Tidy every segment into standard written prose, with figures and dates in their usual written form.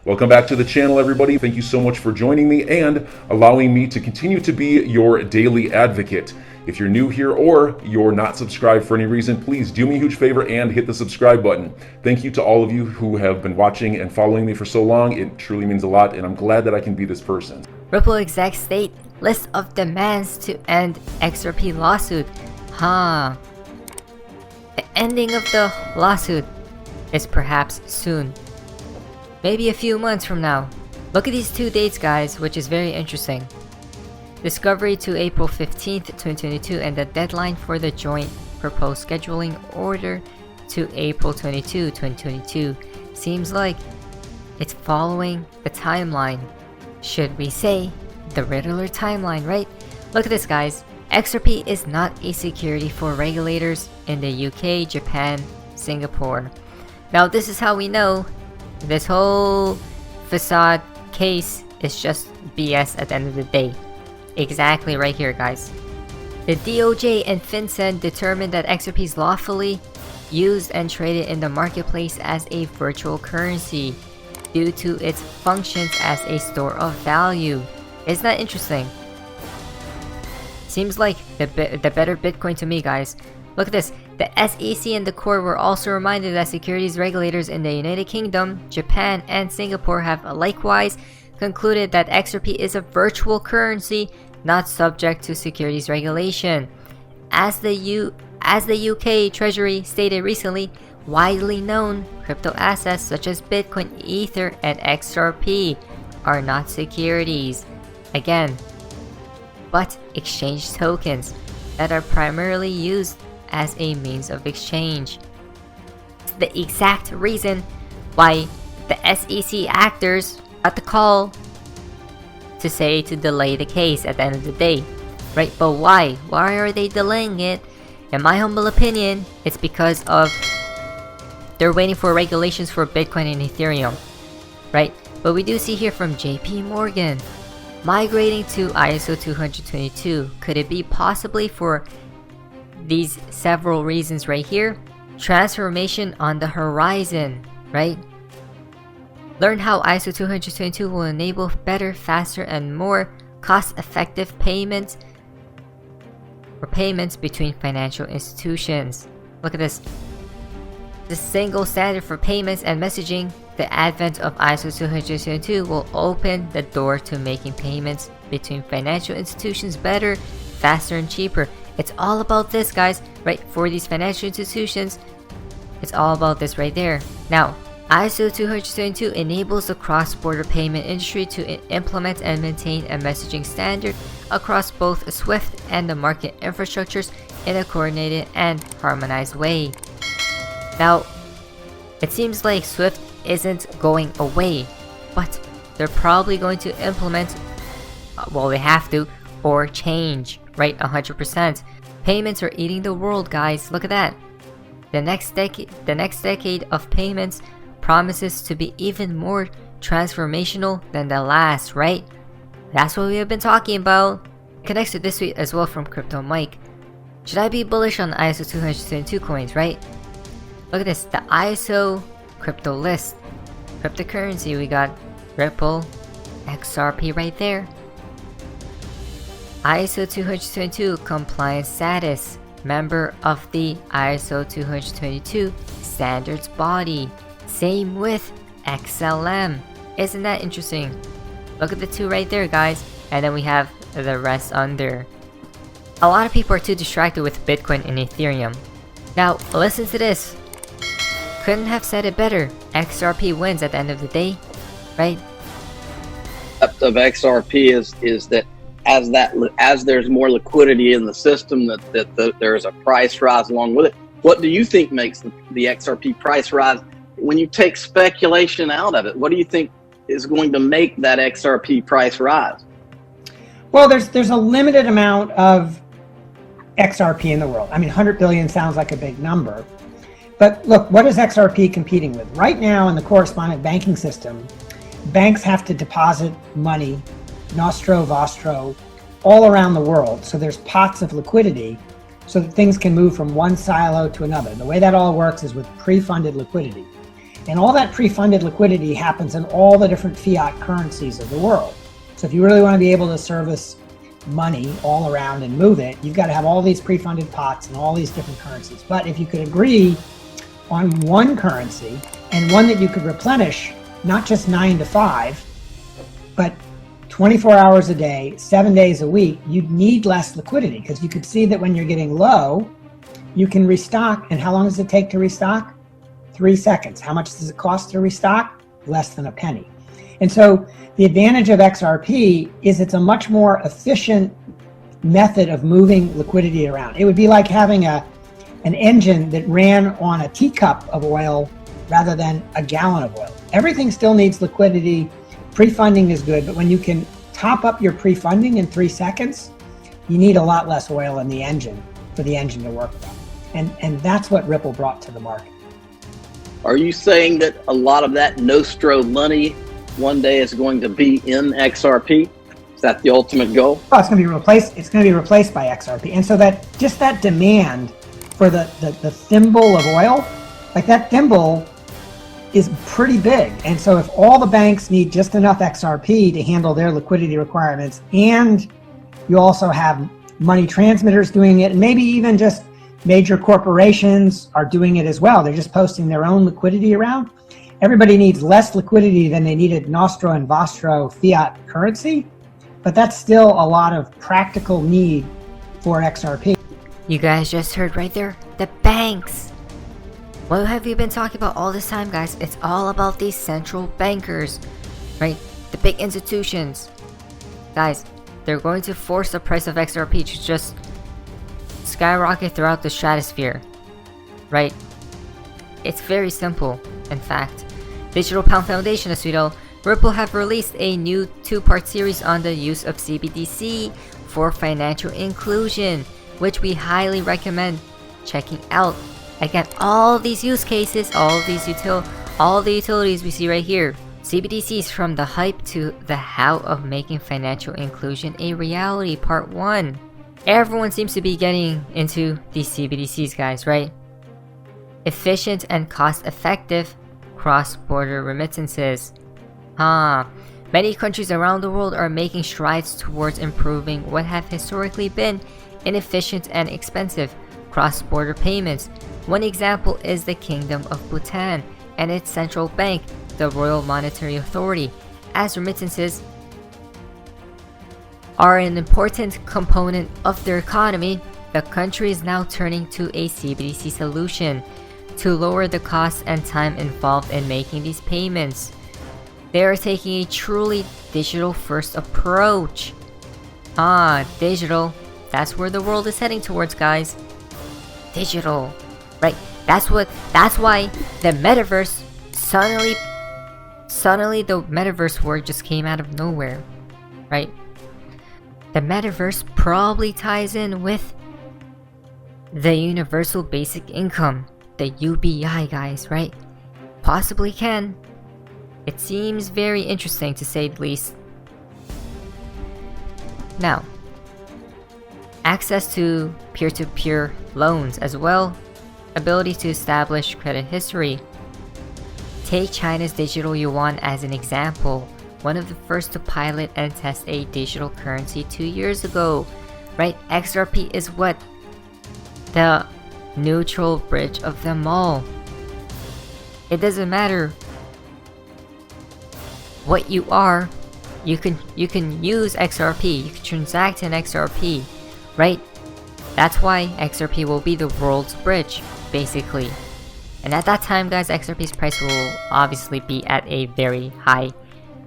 Welcome back to the channel, everybody. Thank you so much for joining me and allowing me to continue to be your daily advocate. If you're new here or you're not subscribed for any reason, please do me a huge favor and hit the subscribe button. Thank you to all of you who have been watching and following me for so long. It truly means a lot, and I'm glad that I can be this person. Ripple exec state list of demands to end XRP lawsuit. The ending of the lawsuit is perhaps soon. Maybe a few months from now. Look at these two dates, guys, which is very interesting. Discovery to April 15th, 2022, and the deadline for the joint proposed scheduling order to April 22, 2022. Seems like it's following the timeline. Should we say the Riddler timeline, right? Look at this, guys. XRP is not a security for regulators in the UK, Japan, Singapore. Now, this is how we know this whole facade case is just BS at the end of the day. Exactly right here, guys. The DOJ and FinCEN determined that XRP is lawfully used and traded in the marketplace as a virtual currency due to its functions as a store of value. Isn't that interesting? Seems like the better Bitcoin to me, guys. Look at this. The SEC and the court were also reminded that securities regulators in the United Kingdom, Japan, and Singapore have likewise concluded that XRP is a virtual currency not subject to securities regulation. As the UK Treasury stated recently, widely known crypto assets such as Bitcoin, Ether, and XRP are not securities. Again, but exchange tokens that are primarily used as a means of exchange. It's the exact reason why the SEC actors got the call to delay the case at the end of the day, right? But why? Why are they delaying it? In my humble opinion, it's because of they're waiting for regulations for Bitcoin and Ethereum, right? But we do see here from JP Morgan, migrating to ISO 20022. Could it be possibly for these several reasons right here? Transformation on the horizon, right? Learn how ISO 20022 will enable better, faster, and more cost-effective payments between financial institutions. Look at this. The single standard for payments and messaging. The advent of ISO 20022 will open the door to making payments between financial institutions better, faster, and cheaper. It's all about this, guys, right? For these financial institutions, it's all about this right there. Now, ISO 20022 enables the cross-border payment industry to implement and maintain a messaging standard across both SWIFT and the market infrastructures in a coordinated and harmonized way. Now, it seems like SWIFT isn't going away, but they're probably going to implement, well, they have to, or change, right? 100%. Payments are eating the world, guys. Look at that. The next decade of payments promises to be even more transformational than the last, right? That's what we have been talking about. It connects to this tweet as well from Crypto Mike. Should I be bullish on the ISO 222 coins, right? Look at this, the ISO crypto list. Cryptocurrency, we got Ripple, XRP right there. ISO 222 compliance status, member of the ISO 222 standards body. Same with XLM. Isn't that interesting? Look at the two right there, guys. And then we have the rest under. A lot of people are too distracted with Bitcoin and Ethereum. Now, listen to this. Couldn't have said it better. XRP wins at the end of the day, right? Of XRP is that as there's more liquidity in the system, that there's a price rise along with it. What do you think makes the XRP price rise? When you take speculation out of it, what do you think is going to make that XRP price rise? Well, there's a limited amount of XRP in the world. I mean, 100 billion sounds like a big number. But look, what is XRP competing with? Right now in the correspondent banking system, banks have to deposit money, nostro, vostro, all around the world. So there's pots of liquidity so that things can move from one silo to another. The way that all works is with pre-funded liquidity. And all that pre-funded liquidity happens in all the different fiat currencies of the world. So if you really want to be able to service money all around and move it, you've got to have all these pre-funded pots and all these different currencies. But if you could agree on one currency and one that you could replenish, not just 9 to 5, but 24 hours a day, 7 days a week, you'd need less liquidity, because you could see that when you're getting low, you can restock. And how long does it take to restock? 3 seconds. How much does it cost to restock? Less than a penny. And so the advantage of XRP is it's a much more efficient method of moving liquidity around. It would be like having an engine that ran on a teacup of oil rather than a gallon of oil. Everything still needs liquidity. Pre-funding is good, but when you can top up your pre-funding in 3 seconds, you need a lot less oil in the engine for the engine to work well. And that's what Ripple brought to the market. Are you saying that a lot of that Nostro money one day is going to be in XRP? Is that the ultimate goal? Oh, it's going to be replaced. It's going to be replaced by XRP. And so that just that demand for the thimble of oil, like that thimble is pretty big. And so if all the banks need just enough XRP to handle their liquidity requirements, and you also have money transmitters doing it, and maybe even just major corporations are doing it as well. They're just posting their own liquidity around. Everybody needs less liquidity than they needed Nostro and Vostro fiat currency, but that's still a lot of practical need for XRP. You guys just heard right there, the banks. What have you been talking about all this time, guys? It's all about these central bankers, right? The big institutions. Guys, they're going to force the price of XRP to just skyrocket throughout the stratosphere, right? It's very simple. In fact, Digital Pound Foundation, as we know, Ripple have released a new 2-part series on the use of CBDC for financial inclusion, which we highly recommend checking out. Again, all of these use cases, all the utilities we see right here. CBDCs, from the hype to the how of making financial inclusion a reality, part 1. Everyone seems to be getting into these CBDCs, guys, right? Efficient and cost-effective cross-border remittances. Many countries around the world are making strides towards improving what have historically been inefficient and expensive cross-border payments. One example is the Kingdom of Bhutan and its central bank, the Royal Monetary Authority. As remittances are an important component of their economy, the country is now turning to a CBDC solution to lower the costs and time involved in making these payments. They are taking a truly digital-first approach. Digital. That's where the world is heading towards, guys. Digital. Right? That's why the metaverse suddenly the metaverse word just came out of nowhere. Right? The metaverse probably ties in with the universal basic income, the UBI, guys, right? Possibly can. It seems very interesting, to say the least. Now, access to peer-to-peer loans as well, ability to establish credit history. Take China's digital yuan as an example, one of the first to pilot and test a digital currency 2 years ago, right? XRP is what? The neutral bridge of them all. It doesn't matter what you are, you can use XRP, you can transact in XRP, right? That's why XRP will be the world's bridge, basically. And at that time, guys, XRP's price will obviously be at a very high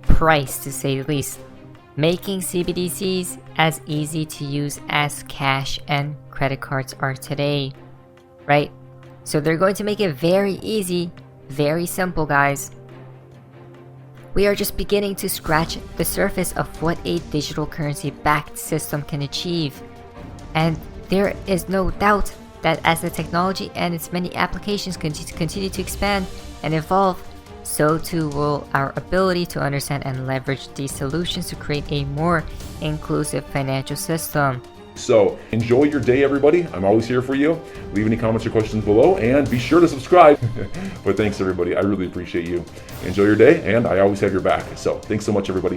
price, to say the least, making CBDCs as easy to use as cash and credit cards are today, right? So they're going to make it very easy, very simple, guys. We are just beginning to scratch the surface of what a digital currency backed system can achieve, and there is no doubt that as the technology and its many applications continue to expand and evolve, so too will our ability to understand and leverage these solutions to create a more inclusive financial system. So enjoy your day, everybody. I'm always here for you. Leave any comments or questions below, and be sure to subscribe. But thanks, everybody. I really appreciate you. Enjoy your day, and I always have your back. So thanks so much, everybody.